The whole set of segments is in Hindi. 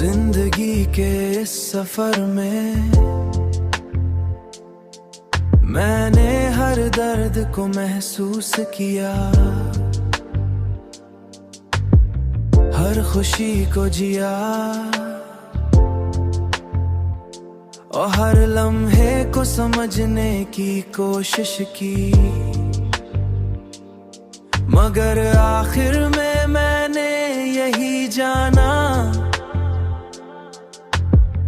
जिंदगी के इस सफर में मैंने हर दर्द को महसूस किया, हर खुशी को जिया और हर लम्हे को समझने की कोशिश की। मगर आखिर में मैंने यही जाना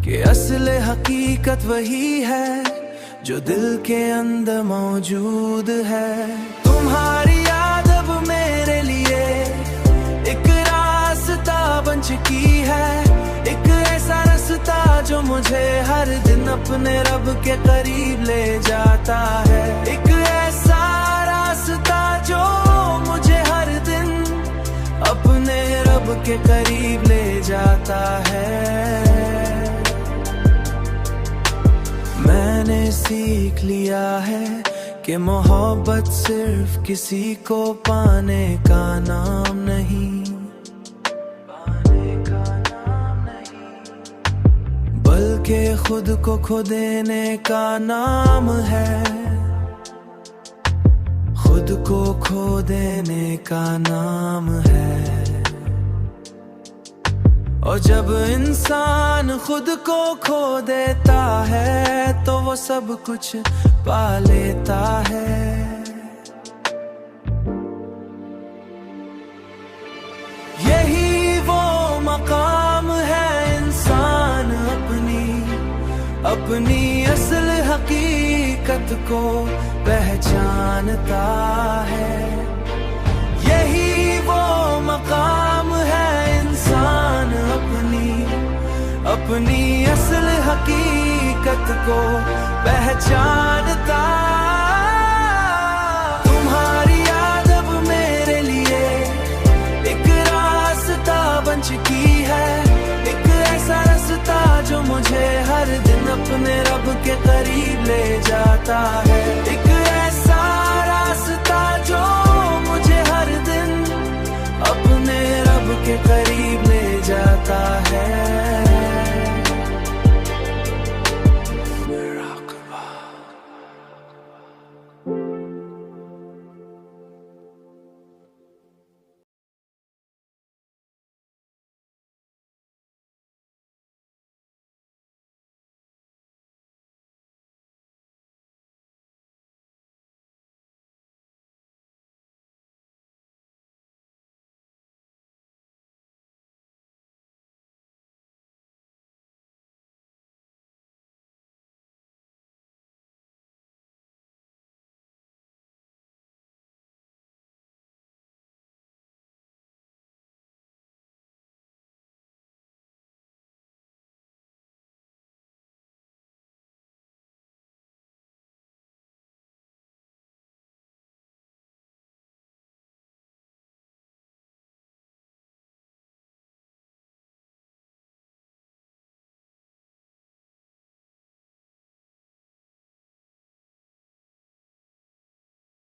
कि असल हकीकत वही है जो दिल के अंदर मौजूद है। तुम्हारी याद अब मेरे लिए एक रास्ता बन चुकी है, एक ऐसा रास्ता जो मुझे हर दिन अपने रब के करीब ले जाता है। एक ऐसा रास्ता जो मुझे हर दिन अपने रब के करीब ले जाता है। मैंने सीख लिया है कि मोहब्बत सिर्फ किसी को पाने का नाम नहीं, बल्कि खुद को खो देने का नाम है। खुद को खो देने का नाम है। और जब इंसान खुद को खो देता है तो वो सब कुछ पा लेता है। यही वो मकाम है इंसान अपनी असल हकीकत को पहचानता है। यही वो मकाम है इंसान अपनी असल हकीकत को पहचानता। तुम्हारी याद अब मेरे लिए एक रास्ता बन चुकी है, एक ऐसा रास्ता जो मुझे हर दिन अपने रब के करीब ले जाता है।